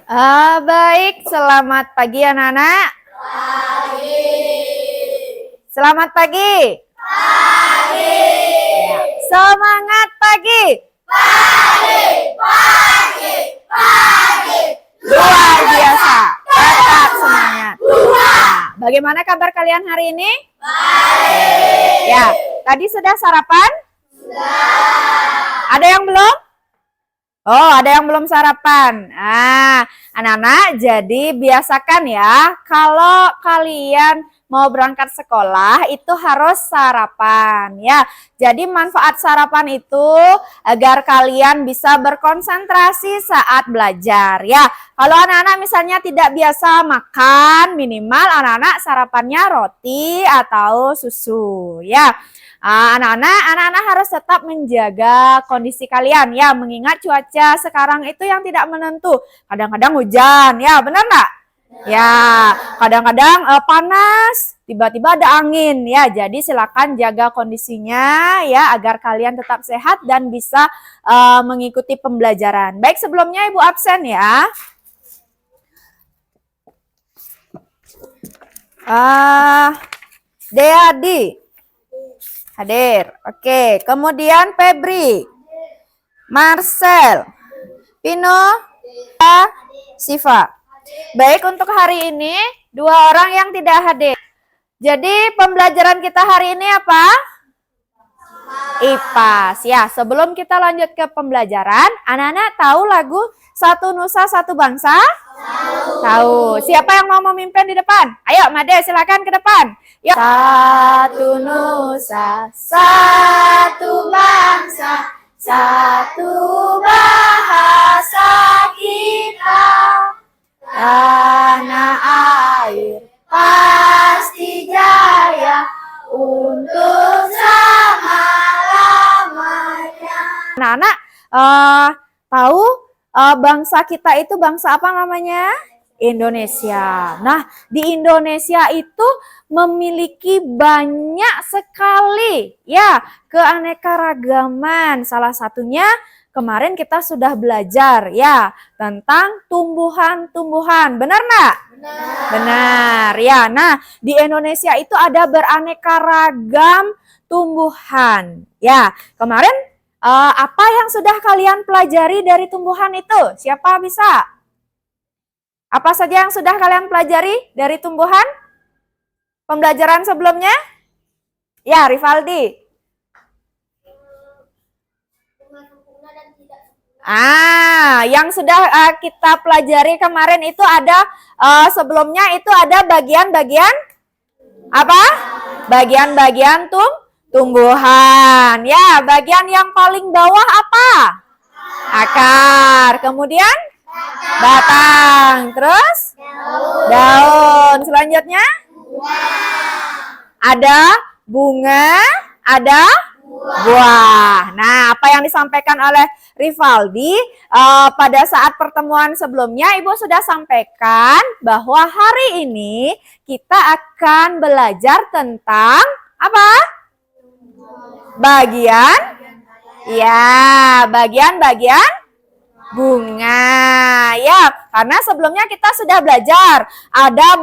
Baik, selamat pagi anak-anak. Pagi. Selamat pagi. Pagi. Semangat pagi. Pagi. Pagi. Pagi. Luar biasa. Tetap semangat. Bagaimana kabar kalian hari ini? Baik. Ya, tadi sudah sarapan? Sudah. Ada yang belum? Oh, ada yang belum sarapan. Anak-anak, jadi biasakan ya, kalau kalian mau berangkat sekolah itu harus sarapan ya. Jadi manfaat sarapan itu agar kalian bisa berkonsentrasi saat belajar ya. Kalau anak-anak misalnya tidak biasa makan, minimal anak-anak sarapannya roti atau susu ya. Anak-anak harus tetap menjaga kondisi kalian ya, mengingat cuaca sekarang itu yang tidak menentu. Kadang-kadang hujan, ya benar nggak? Ya, kadang-kadang panas, tiba-tiba ada angin ya. Jadi silakan jaga kondisinya ya agar kalian tetap sehat dan bisa mengikuti pembelajaran. Baik, sebelumnya Ibu absen ya. Deadi hadir. Oke, kemudian Febri, Marcel, Pino, Siva. Baik, untuk hari ini dua orang yang tidak hadir. Jadi pembelajaran kita hari ini apa? IPAS. Ya, sebelum kita lanjut ke pembelajaran, anak-anak tahu lagu Satu Nusa Satu Bangsa? Tahu. Siapa yang mau memimpin di depan? Ayo, Made, silakan ke depan. Yuk. Satu nusa, satu bangsa, satu bahasa kita. Tanah air pasti jaya untuk selama-lamanya. Anak-anak tahu bangsa kita itu bangsa apa namanya? Indonesia. Nah, di Indonesia itu memiliki banyak sekali ya keanekaragaman. Salah satunya kemarin kita sudah belajar ya tentang tumbuhan-tumbuhan. Benar nggak? Benar. Benar ya. Nah, di Indonesia itu ada beraneka ragam tumbuhan. Ya, kemarin apa yang sudah kalian pelajari dari tumbuhan itu? Siapa bisa? Apa saja yang sudah kalian pelajari dari tumbuhan? Pembelajaran sebelumnya? Ya, Rivaldi. Yang sudah kita pelajari kemarin itu ada sebelumnya itu ada bagian-bagian apa? Bagian-bagian tumbuhan. Ya, bagian yang paling bawah apa? Akar. Kemudian batang. Terus daun. Selanjutnya ada bunga, ada buah. Nah, apa yang disampaikan oleh Rivaldi pada saat pertemuan sebelumnya, Ibu sudah sampaikan bahwa hari ini kita akan belajar tentang apa? Bagian bunga ya, karena sebelumnya kita sudah belajar ada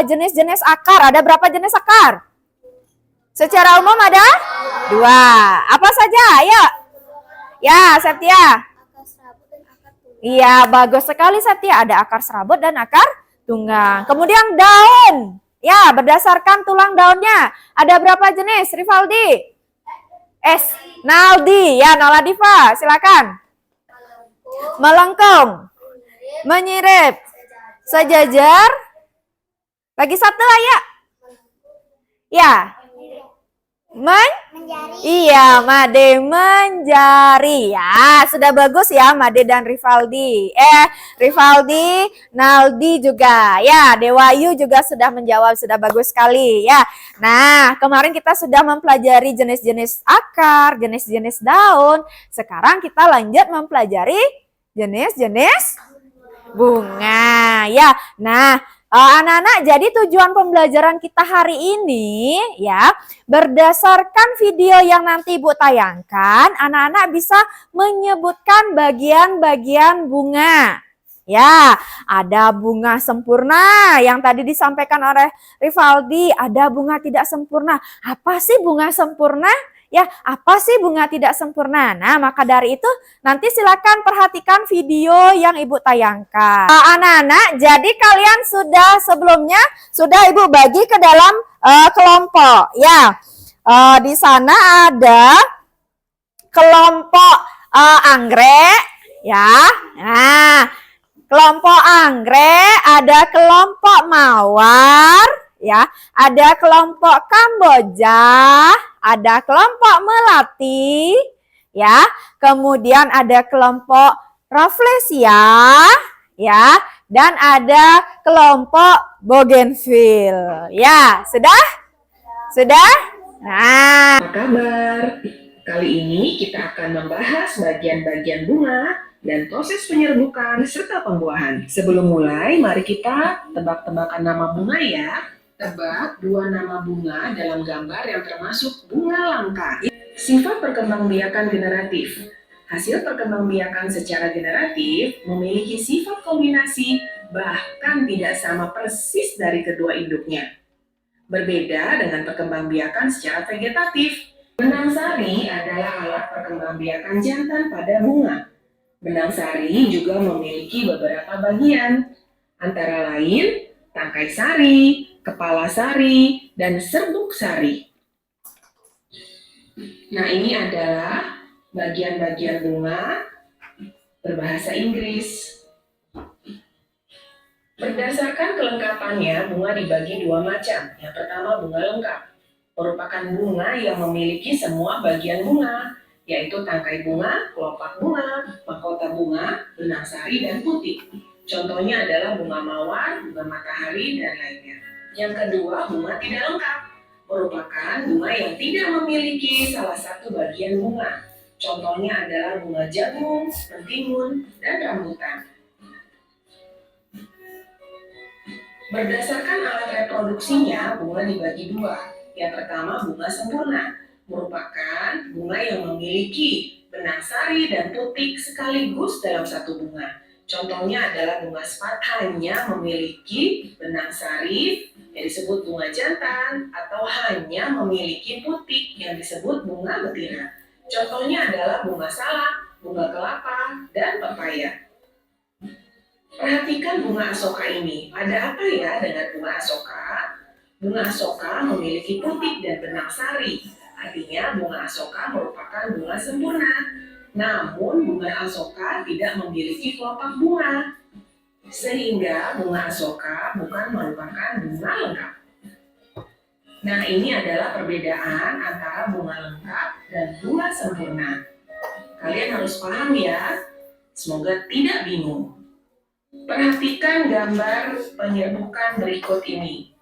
jenis-jenis akar. Ada berapa jenis akar? Secara umum ada 2. Apa saja? Ayo. Ya, Septia. Iya, bagus sekali Septia. Ada akar serabut dan akar tunggang. Kemudian daun. Ya, berdasarkan tulang daunnya. Ada berapa jenis, Rivaldi? Naldi. Ya, Naladiva. Silakan. Melengkung, menyirip, sejajar, lagi satu ya. Ya, iya, Made menjari ya. Sudah bagus ya Made dan Rivaldi. Rivaldi, Naldi juga ya. Dewayu juga sudah menjawab, sudah bagus sekali ya. Nah, kemarin kita sudah mempelajari jenis-jenis akar, jenis-jenis daun. Sekarang kita lanjut mempelajari jenis-jenis bunga ya. Nah, anak-anak, jadi tujuan pembelajaran kita hari ini ya, berdasarkan video yang nanti Ibu tayangkan, anak-anak bisa menyebutkan bagian-bagian bunga Ya, ada bunga sempurna yang tadi disampaikan oleh Rivaldi, ada bunga tidak sempurna. Apa sih bunga sempurna? Ya, apa sih bunga tidak sempurna? Nah, maka dari itu nanti silakan perhatikan video yang Ibu tayangkan. Anak-anak, jadi kalian sebelumnya sudah Ibu bagi ke dalam kelompok. Ya, di sana ada kelompok anggrek, ya. Nah, kelompok anggrek, ada kelompok mawar, ya, ada kelompok kamboja, ada kelompok melati, ya, kemudian ada kelompok rafflesia, ya, dan ada kelompok bougainville. Ya, sudah? Sudah? Nah, Apa kabar? Kali ini kita akan membahas bagian-bagian bunga dan proses penyerbukan serta pembuahan. Sebelum mulai, mari kita tebak-tebakan nama bunga ya. Tebak 2 nama bunga dalam gambar yang termasuk bunga langka. Sifat perkembangbiakan generatif. Hasil perkembangbiakan secara generatif memiliki sifat kombinasi bahkan tidak sama persis dari kedua induknya. Berbeda dengan perkembangbiakan secara vegetatif. Benang sari adalah alat perkembangbiakan jantan pada bunga. Benang sari juga memiliki beberapa bagian, antara lain tangkai sari, kepala sari, dan serbuk sari. Nah, ini adalah bagian-bagian bunga berbahasa Inggris. Berdasarkan kelengkapannya, bunga dibagi 2 macam. Yang pertama, bunga lengkap. Merupakan bunga yang memiliki semua bagian bunga, yaitu tangkai bunga, kelopak bunga, mahkota bunga, benang sari, dan putik. Contohnya adalah bunga mawar, bunga matahari, dan lainnya. Yang kedua, bunga tidak lengkap. Merupakan bunga yang tidak memiliki salah satu bagian bunga. Contohnya adalah bunga jagung, mentimun, dan rambutan. Berdasarkan alat reproduksinya, bunga dibagi 2. Yang pertama, bunga sempurna, merupakan bunga yang memiliki benang sari dan putik sekaligus dalam satu bunga. Contohnya adalah bunga spat hanya memiliki benang sari yang disebut bunga jantan, atau hanya memiliki putik yang disebut bunga betina. Contohnya adalah bunga salak, bunga kelapa, dan pepaya. Perhatikan bunga asoka ini. Ada apa ya dengan bunga asoka? Bunga asoka memiliki putik dan benang sari. Artinya bunga asoka merupakan bunga sempurna. Namun bunga asoka tidak memiliki kelopak bunga. Sehingga bunga asoka bukan merupakan bunga lengkap. Nah, ini adalah perbedaan antara bunga lengkap dan bunga sempurna. Kalian harus paham ya. Semoga tidak bingung. Perhatikan gambar penyerbukan berikut ini.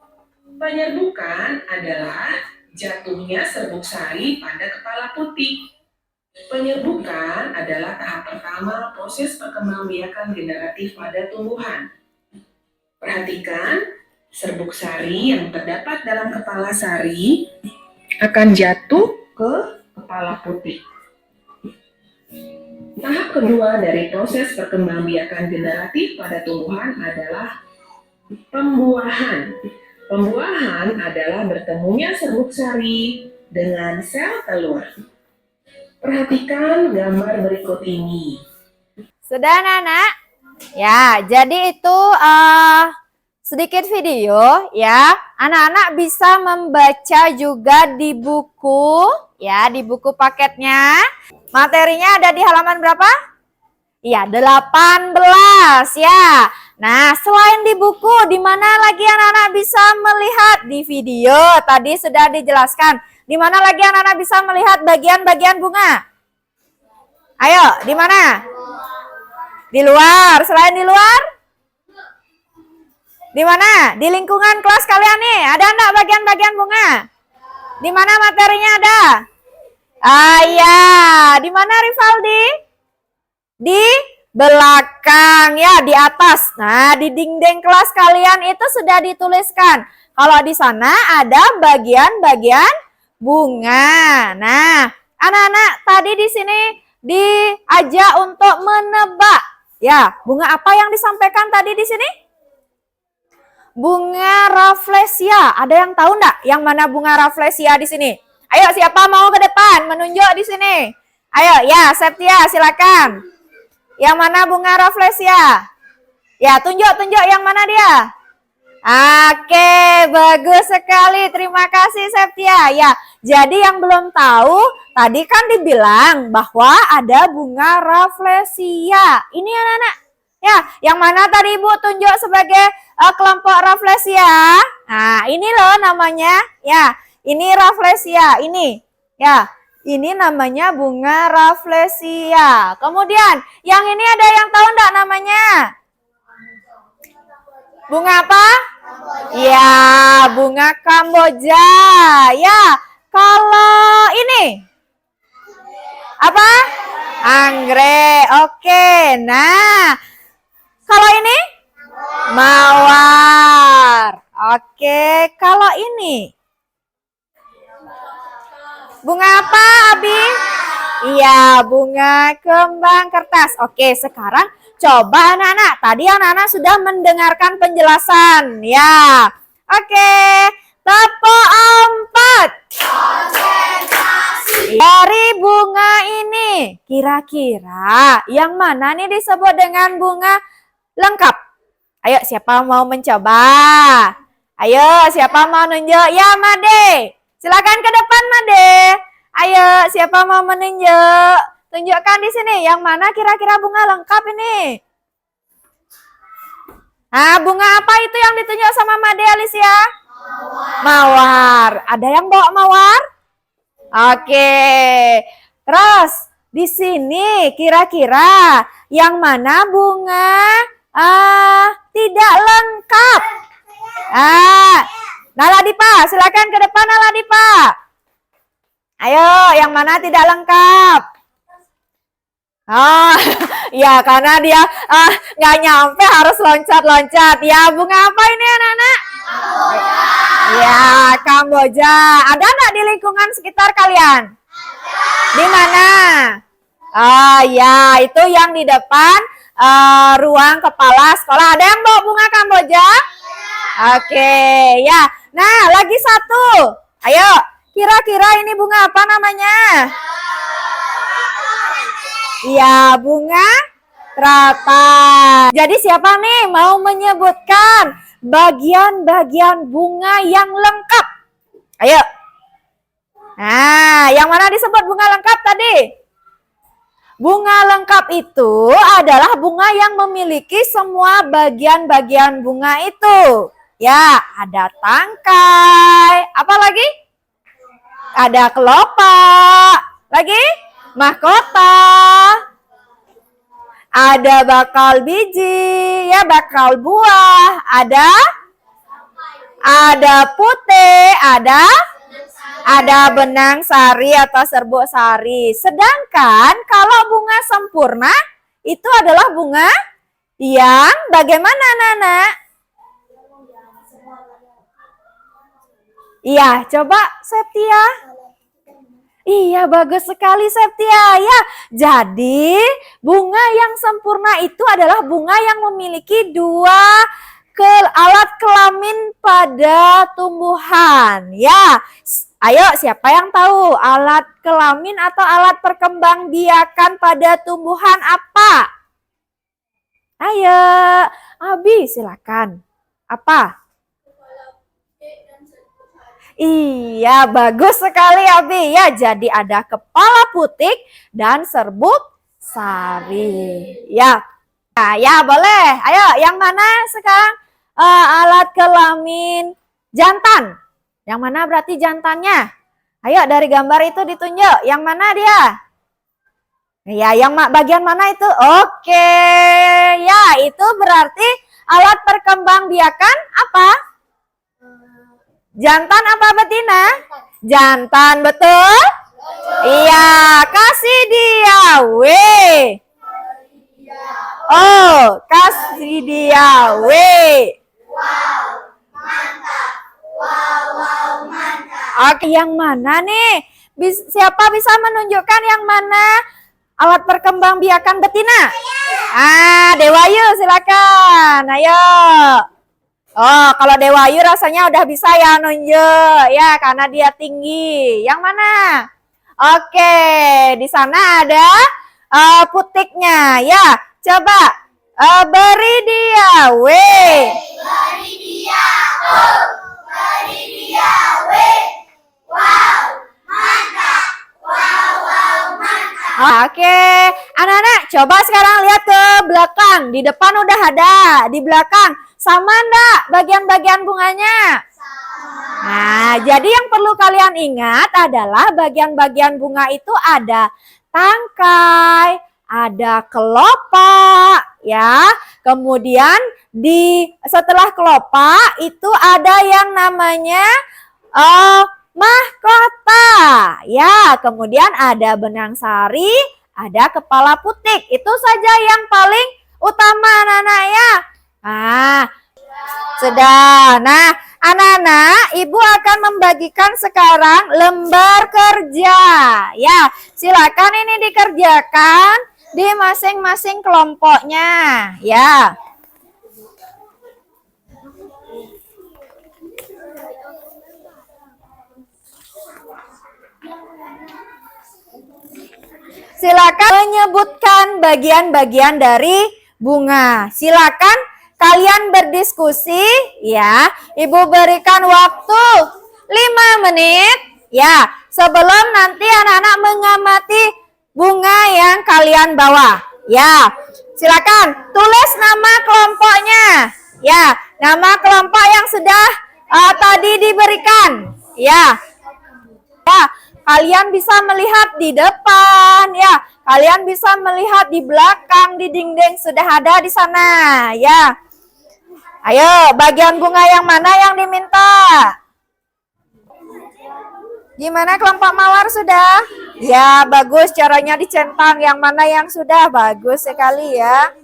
Penyerbukan adalah jatuhnya serbuk sari pada kepala putik. Penyerbukan adalah tahap pertama proses perkembangbiakan generatif pada tumbuhan. Perhatikan, serbuk sari yang terdapat dalam kepala sari akan jatuh ke kepala putik. Tahap kedua dari proses perkembangbiakan generatif pada tumbuhan adalah pembuahan. Pembuahan adalah bertemunya serbuk sari dengan sel telur. Perhatikan gambar berikut ini. sudah anak-anak? Ya, jadi itu sedikit video ya. Anak-anak bisa membaca juga di buku ya, di buku paketnya. Materinya ada di halaman berapa? Iya, 18 ya. Nah, selain di buku, di mana lagi anak-anak bisa melihat di video? Tadi sudah dijelaskan. Di mana lagi anak-anak bisa melihat bagian-bagian bunga? Ayo, di mana? Di luar. Selain di luar? Di mana? Di lingkungan kelas kalian nih. Ada enggak bagian-bagian bunga? Di mana materinya ada? Ah ya, di mana Rivaldi? Di belakang ya, di atas. Nah, di dinding kelas kalian itu sudah dituliskan. Kalau di sana ada bagian-bagian bunga. Nah, anak-anak tadi di sini diajak untuk menebak Ya, bunga apa yang disampaikan tadi di sini? Bunga Rafflesia. Ada yang tahu enggak yang mana bunga Rafflesia di sini? Ayo, siapa mau ke depan menunjuk di sini? Ayo, ya, Septia, silakan. Yang mana bunga Rafflesia? Ya, tunjuk yang mana dia? Oke, bagus sekali. Terima kasih, Septia. Ya, jadi yang belum tahu, tadi kan dibilang bahwa ada bunga Rafflesia. Ini anak-anak. Ya, yang mana tadi Ibu tunjuk sebagai kelompok Rafflesia? Nah, ini loh namanya. Ya, ini Rafflesia. Ini. Ya, ini namanya bunga Rafflesia. Kemudian, yang ini ada yang tahu enggak namanya? Bunga apa? Ya, bunga Kamboja. Ya, kalau ini apa? Anggrek. Oke. Nah, kalau ini mawar. Oke, kalau ini bunga apa, Abi? Iya, bunga kembang kertas. Oke, sekarang coba anak-anak. Tadi anak-anak sudah mendengarkan penjelasan. Ya. Oke. Tepuk 4. Dari bunga ini, kira-kira yang mana nih disebut dengan bunga lengkap? Ayo, siapa mau mencoba? Ayo, siapa mau nunjuk? Ya, Made. Silakan ke depan, Made. Ayo, siapa mau menunjuk? Tunjukkan di sini, yang mana kira-kira bunga lengkap ini? Nah, bunga apa itu yang ditunjuk sama Made, Alicia? Mawar. Ada yang bawa mawar? Oke. Terus, di sini kira-kira yang mana bunga tidak lengkap? Naladipa, silakan ke depan Naladipa. Ayo, yang mana tidak lengkap? Oh, ya karena dia nggak nyampe harus loncat-loncat. Ya, bunga apa ini anak-anak? Ya, Kamboja. Ada nggak di lingkungan sekitar kalian? Di mana? Oh ya, itu yang di depan ruang kepala sekolah. Ada yang bawa bunga Kamboja? Oke, ya. Nah, lagi satu. Ayo, kira-kira ini bunga apa namanya? Ya, bunga teratai. Jadi siapa nih mau menyebutkan bagian-bagian bunga yang lengkap? Ayo. Nah, yang mana disebut bunga lengkap tadi? Bunga lengkap itu adalah bunga yang memiliki semua bagian-bagian bunga itu. Ya, ada tangkai. Apa lagi? Ada kelopak. Lagi? Mahkota. Ada bakal biji, ya bakal buah. Ada putih, ada benang sari atau serbuk sari. Sedangkan kalau bunga sempurna itu adalah bunga yang bagaimana, Nana? Iya, coba Septia. Iya, bagus sekali Septia. Ya, jadi bunga yang sempurna itu adalah bunga yang memiliki dua alat kelamin pada tumbuhan. Ya, ayo siapa yang tahu alat kelamin atau alat perkembangbiakan pada tumbuhan apa? Ayo, Abi silakan. Apa? Iya, bagus sekali Abi. Ya, jadi ada kepala putik dan serbuk sari. Ya. Nah, ya boleh. Ayo, yang mana sekarang alat kelamin jantan? Yang mana berarti jantannya? Ayo dari gambar itu ditunjuk. Yang mana dia? Ya, yang bagian mana itu? Oke. Ya, itu berarti alat perkembangbiakan apa? Jantan apa betina? Jantan, betul? Iya, kasih dia. Weh. Oh, kasih dia. Weh. Wow, mantap. Wow, mantap. Oke, yang mana nih? Siapa bisa menunjukkan yang mana alat perkembangbiakan betina? Dewayu silakan. Ayo. Oh, kalau Dewayu rasanya udah bisa ya nunjuk ya karena dia tinggi. Yang mana? Oke, di sana ada putiknya. Ya, coba beri dia W. Beri dia O. Beri dia W. Wow, mantap. Wow, wow, mantap. Oke, anak-anak coba sekarang lihat ke belakang. Di depan udah ada, di belakang sama enggak bagian-bagian bunganya? Nah, jadi yang perlu kalian ingat adalah bagian-bagian bunga itu ada tangkai, ada kelopak, ya. Kemudian setelah kelopak itu ada yang namanya mahkota, ya. Kemudian ada benang sari, ada kepala putik. Itu saja yang paling utama, anak-anak ya. Nah, sudah. Nah, anak-anak, Ibu akan membagikan sekarang lembar kerja. Ya, silakan ini dikerjakan di masing-masing kelompoknya. Ya. Silakan menyebutkan bagian-bagian dari bunga. Silakan kalian berdiskusi ya. Ibu berikan waktu 5 menit ya. Sebelum nanti anak-anak mengamati bunga yang kalian bawa. Ya. Silakan tulis nama kelompoknya. Ya, nama kelompok yang sudah tadi diberikan. Ya. Ya, kalian bisa melihat di depan ya. Kalian bisa melihat di belakang, di dinding sudah ada di sana ya. Ayo, bagian bunga yang mana yang diminta? Gimana kelompok mawar sudah? Ya, bagus caranya dicentang. Yang mana yang sudah? Bagus sekali ya.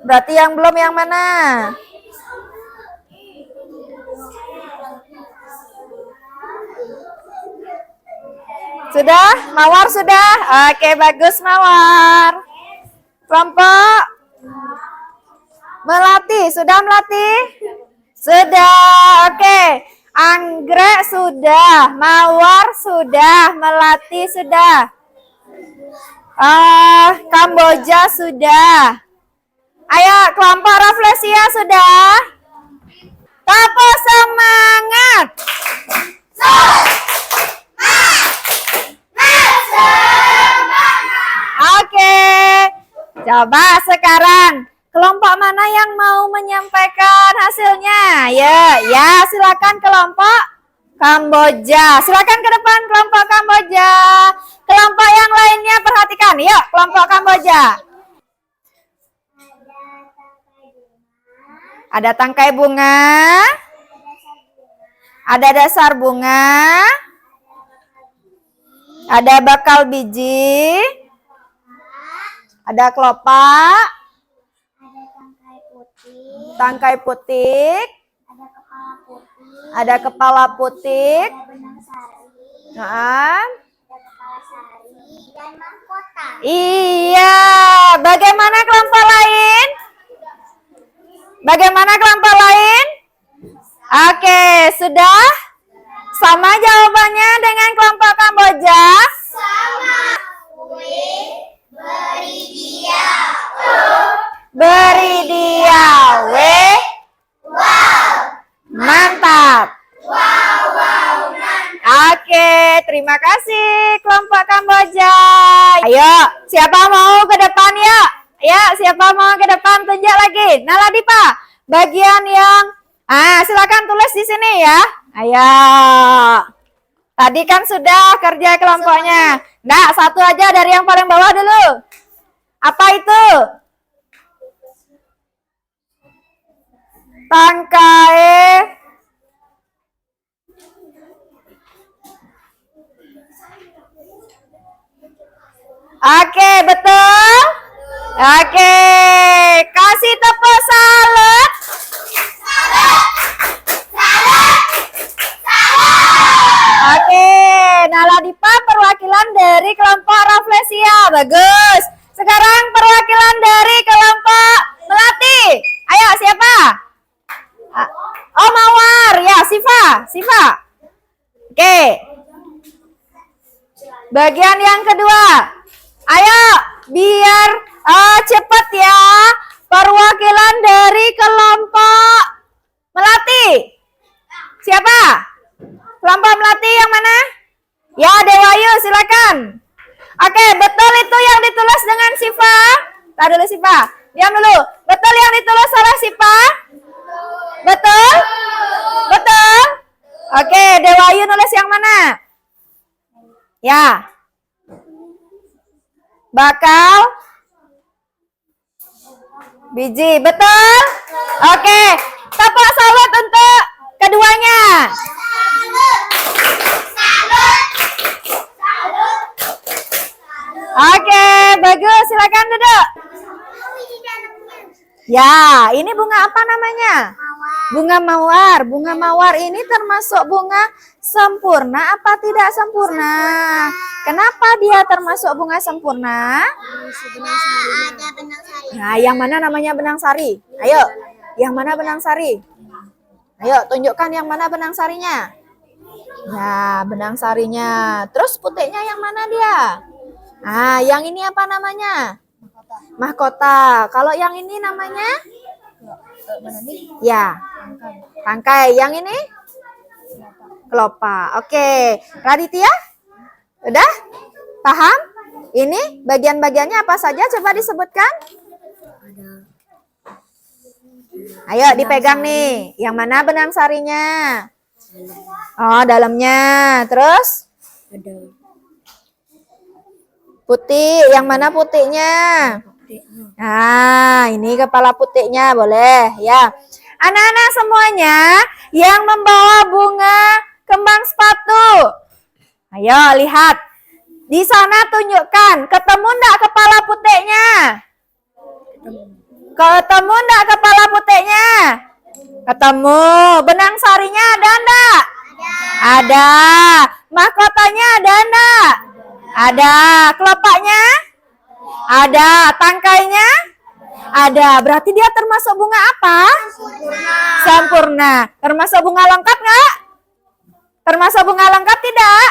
Berarti yang belum yang mana? Sudah? Mawar sudah? Oke, bagus Mawar. Kelompok Melati, sudah Melati? Sudah, oke. Anggrek sudah, Mawar sudah, Melati sudah. Kamboja sudah. Ayo, kelompok Rafflesia sudah? Tepuk semangat. Oke, coba sekarang kelompok mana yang mau menyampaikan hasilnya? Ya, silakan kelompok Kamboja. Silakan ke depan kelompok Kamboja. Kelompok yang lainnya perhatikan. Yuk, kelompok Kamboja. Ada tangkai bunga. Ada dasar bunga. Ada bakal biji. Ada kelopak. Tangkai putik. Ada kepala putik. Nah. Dan mahkota. Iya, bagaimana kelompok lain? Bagaimana kelompok lain? Oke, sudah? Sama jawabannya dengan kelompok Kamboja? Sama. Beri dia O. Beri dia W. Wow. Mantap. Wow, wow, mantap. Oke, terima kasih kelompok Kamboja. Ayo, siapa mau ke depan ya? Ya, siapa mau ke depan tunjuk lagi. Naladipa, bagian yang silakan tulis di sini ya. Ayo. Tadi kan sudah kerja kelompoknya. Nah, satu aja dari yang paling bawah dulu. Apa itu? Tangkai. Oke, betul? Oke, kasih tepuk salut. Oke, Naladipa perwakilan dari kelompok Rafflesia. Bagus. Sekarang perwakilan dari Oh, mawar. Ya, Siva. Oke. Bagian yang kedua. Ayo, biar cepat ya. Perwakilan dari kelompok Melati. Siapa? Kelompok Melati yang mana? Ya, Dewayu, silakan. Oke, betul itu yang ditulis dengan Siva? Tahan dulu Siva. Diam dulu. Betul yang ditulis oleh Siva? Betul? Betul? Oke, Dewayu nulis yang mana? Ya. Bakal biji, betul? Oke, tepuk salut untuk keduanya. Oke, bagus. Silakan duduk. Ya, ini bunga apa namanya? Bunga mawar. Bunga mawar ini termasuk bunga sempurna apa tidak sempurna? Kenapa dia termasuk bunga sempurna? Nah, yang mana namanya benang sari? Ayo, yang mana benang sari? Ayo, tunjukkan yang mana benang sarinya. Ya, benang sarinya. Terus putihnya yang mana dia? Ah, yang ini apa namanya? Mahkota. Kalau yang ini namanya? Ya, tangkai. Yang ini? Kelopak. Oke, Raditya? Udah? Paham? Ini bagian-bagiannya apa saja? Coba disebutkan. Ayo, dipegang nih. Yang mana benang sarinya? Oh, dalamnya. Terus? Putih, yang mana putihnya? Nah, ini kepala putihnya, boleh ya. Anak-anak semuanya yang membawa bunga kembang sepatu. Ayo lihat. Di sana tunjukkan, ketemu enggak kepala putihnya? Ketemu enggak kepala putihnya? Ketemu. Benang sarinya ada enggak? Ada. Mahkotanya ada enggak? Ada. Kelopaknya? Ada. Tangkainya? Ada. Berarti dia termasuk bunga apa? Sempurna. Termasuk bunga lengkap nggak? Termasuk bunga lengkap tidak?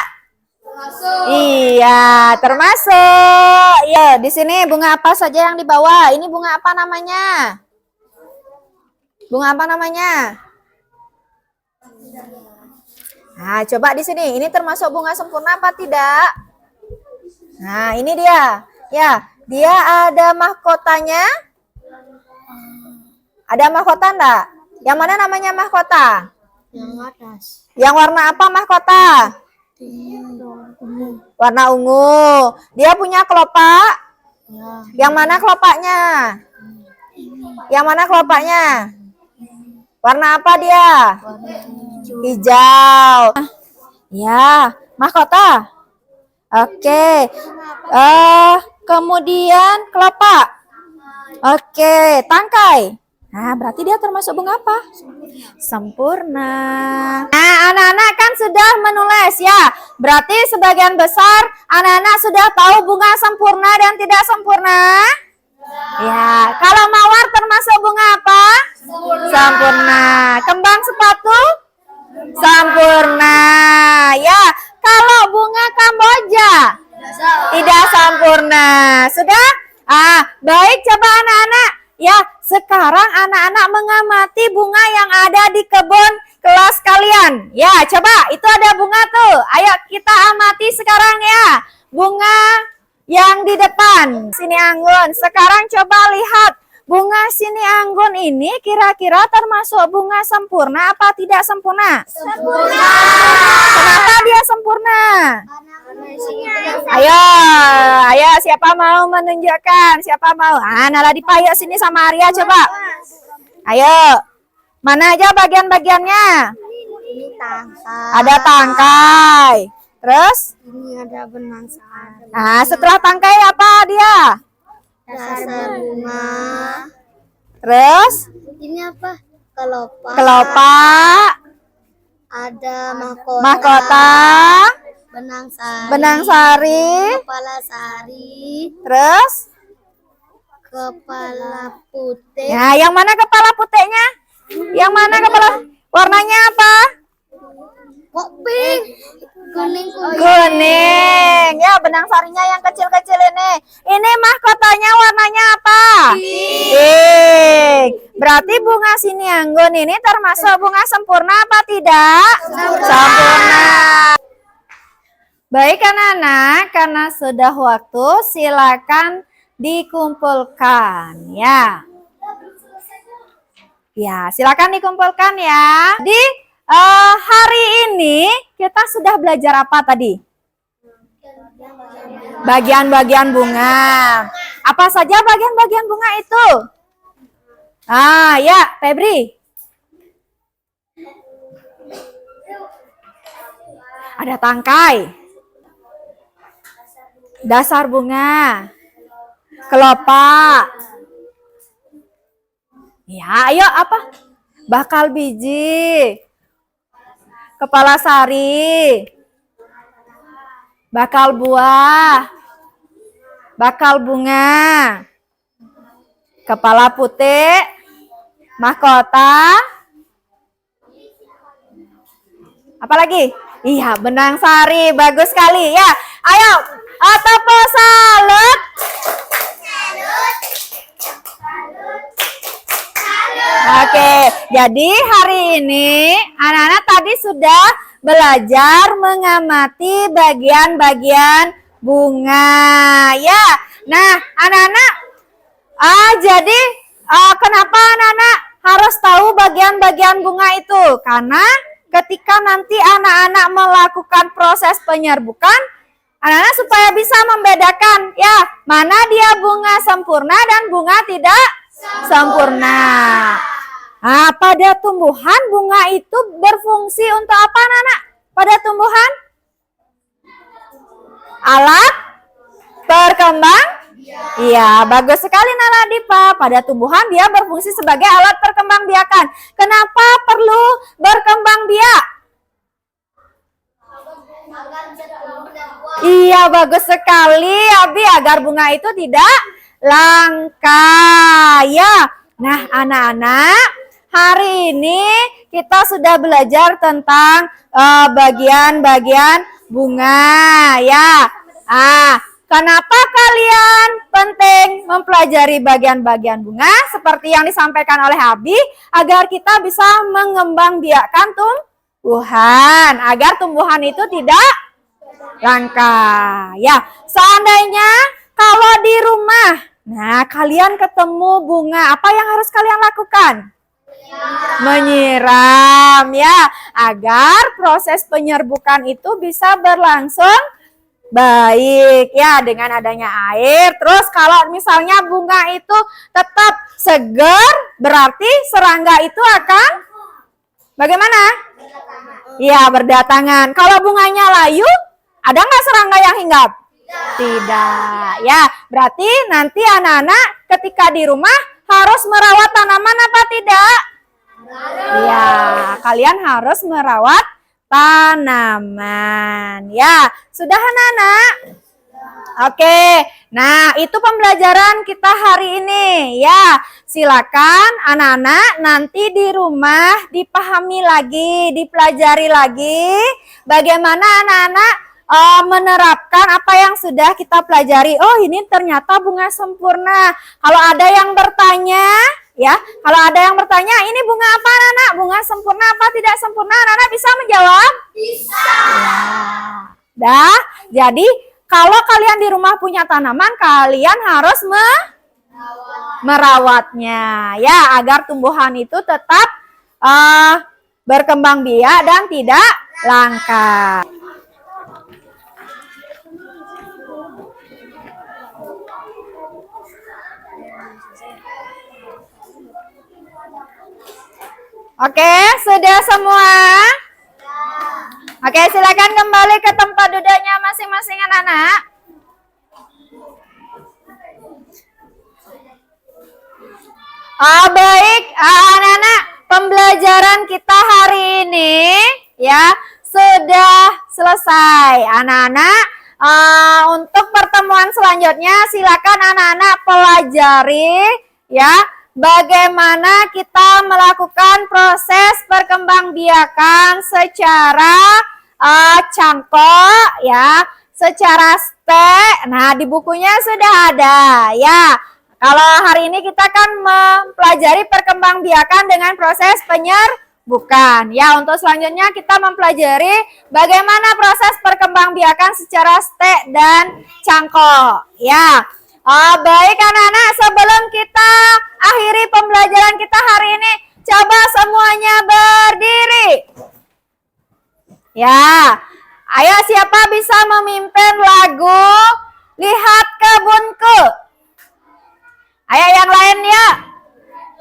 Iya, termasuk. Ya, di sini bunga apa saja yang dibawa? Ini bunga apa namanya? Bunga apa namanya? Nah, coba di sini. Ini termasuk bunga sempurna apa tidak? Nah, ini dia. Ya, dia ada mahkotanya. Ada mahkota enggak? Yang mana namanya mahkota? Yang atas. Yang warna apa mahkota? Warna ungu. Dia punya kelopak? Ya. Yang mana kelopaknya? Yang mana kelopaknya? Warna apa dia? Hijau. Ya, mahkota. Oke. Kemudian kelopak. Oke, tangkai. Nah, berarti dia termasuk bunga apa? Sempurna. Nah, anak-anak kan sudah menulis ya. Berarti sebagian besar anak-anak sudah tahu bunga sempurna dan tidak sempurna. Ya, kalau mawar termasuk bunga apa? Sempurna. Kembang sepatu? Sempurna. Ya, kalau bunga kamboja? Tidak sempurna. Sudah? Baik, coba anak-anak. Ya, sekarang anak-anak mengamati bunga yang ada di kebun kelas kalian. Ya, coba itu ada bunga tuh. Ayo kita amati sekarang ya. Bunga yang di depan. Sini anggun. Sekarang coba lihat. Bunga sini anggun ini kira-kira termasuk bunga sempurna apa tidak sempurna? Sempurna. Kenapa dia sempurna? Ayo, siapa mau menunjukkan? Siapa mau? Naladipa, ayo sini sama Arya coba. Ayo, mana aja bagian-bagiannya? Ini tangkai. Ada tangkai. Terus? Ini ada benang sari. Setelah tangkai apa dia? Dasar bunga. Terus? Ini apa? Kelopak. Kelopak. Ada mahkota. Mahkota. Benang sari. Benang sari. Kepala sari. Terus? Kepala putih. Nah, yang mana kepala putihnya? Yang mana kepala? Warnanya apa? Kok pink? Kuning. Kuning. Ya, benang sarinya yang kecil-kecil ini. Ini mahkotanya warnanya apa? Pink. Berarti bunga sinianggun ini termasuk bunga sempurna apa tidak? Sempurna. Baik anak-anak, karena sudah waktu silakan dikumpulkan ya. Ya, silakan dikumpulkan ya. Di hari ini kita sudah belajar apa tadi? Bagian-bagian bunga. Apa saja bagian-bagian bunga itu? Ah, ya, Febri. Ada tangkai. Dasar bunga. Kelopak. Ya, ayo apa? Bakal biji. Kepala sari. Bakal buah. Bakal bunga. Kepala putih. Mahkota. Apa lagi? Iya, benang sari. Bagus sekali ya. Ayo, tepuk salut. Oke, jadi hari ini anak-anak tadi sudah belajar mengamati bagian-bagian bunga ya. Nah, anak-anak jadi kenapa anak-anak harus tahu bagian-bagian bunga itu? Karena ketika nanti anak-anak melakukan proses penyerbukan, anak-anak supaya bisa membedakan ya, mana dia bunga sempurna dan bunga tidak sempurna. Nah, pada tumbuhan bunga itu berfungsi untuk apa anak-anak? Pada tumbuhan? Alat perkembang? Iya, bagus sekali Nana Dipa. Pada tumbuhan dia berfungsi sebagai alat perkembangbiakan. Kenapa perlu berkembang biak? Iya, bagus sekali Abi, agar bunga itu tidak langka ya. Nah, anak-anak, hari ini kita sudah belajar tentang bagian-bagian bunga ya. Kenapa kalian penting mempelajari bagian-bagian bunga seperti yang disampaikan oleh Abi, agar kita bisa mengembangbiakkan tumbuhan, agar tumbuhan itu tidak langka ya. Seandainya kalau di rumah, nah kalian ketemu bunga, apa yang harus kalian lakukan? Menyiram ya, agar proses penyerbukan itu bisa berlangsung baik ya, dengan adanya air. Terus kalau misalnya bunga itu tetap segar, berarti serangga itu akan bagaimana? Ya, berdatangan. Kalau bunganya layu, ada nggak serangga yang hinggap? Tidak. Ya, berarti nanti anak-anak ketika di rumah harus merawat tanaman apa tidak? Ya, kalian harus merawat tanaman. Ya, sudah anak-anak? Oke, nah itu pembelajaran kita hari ini ya. Silakan anak-anak nanti di rumah dipahami lagi, dipelajari lagi bagaimana anak-anak menerapkan apa yang sudah kita pelajari. Oh, ini ternyata bunga sempurna. Kalau ada yang bertanya, ya, kalau ada yang bertanya, ini bunga apa anak-anak? Bunga sempurna apa tidak sempurna? Anak-anak bisa menjawab? Bisa. Dah, jadi kalau kalian di rumah punya tanaman, kalian harus merawatnya, ya, agar tumbuhan itu tetap berkembang biak dan tidak langka. Oke, sudah semua? Oke, silakan kembali ke tempat duduknya masing-masing anak-anak. Baik, anak-anak, pembelajaran kita hari ini ya sudah selesai. Anak-anak Untuk pertemuan selanjutnya silakan anak-anak pelajari ya bagaimana kita melakukan proses perkembangbiakan secara cangkok ya, secara stek. Nah, di bukunya sudah ada ya. Kalau hari ini kita kan mempelajari perkembangbiakan dengan proses penyerbukan. Ya, untuk selanjutnya kita mempelajari bagaimana proses perkembangbiakan secara stek dan cangkok. Ya, baik anak-anak, sebelum kita akhiri pembelajaran kita hari ini, coba semuanya berdiri. Ya, ayo siapa bisa memimpin lagu Lihat Kebunku? Ayo yang lain ya.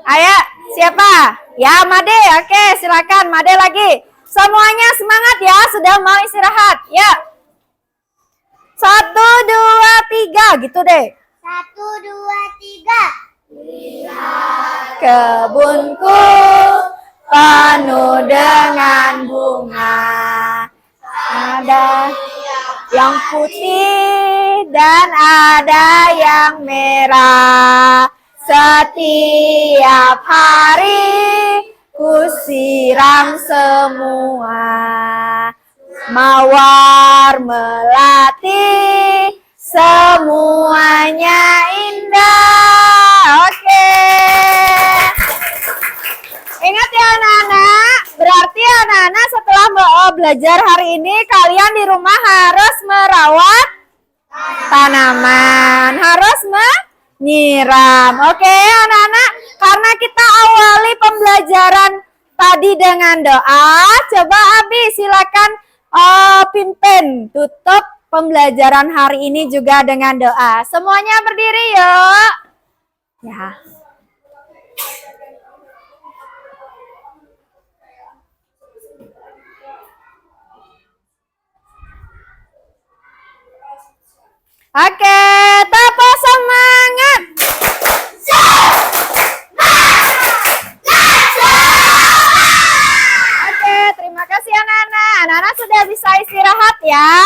Ayo, siapa? Ya, Made. Oke, silakan Made lagi. Semuanya semangat ya, sudah mau istirahat. Ya. 1, 2, 3 gitu deh. 1, 2, 3. Lihat kebunku penuh dengan bunga. Ada yang putih dan ada yang merah. Setiap hari ku siram semua. Mawar melati semuanya indah. Oke. Ingat ya anak-anak, berarti anak-anak setelah belajar hari ini kalian di rumah harus merawat tanaman, harus menyiram. Oke anak-anak, karena kita awali pembelajaran tadi dengan doa, coba Abi silakan pimpin tutup pembelajaran hari ini juga dengan doa. Semuanya berdiri yuk. Ya. Oke, tepuk semangat. Oke, terima kasih anak-anak. Anak-anak sudah bisa istirahat ya.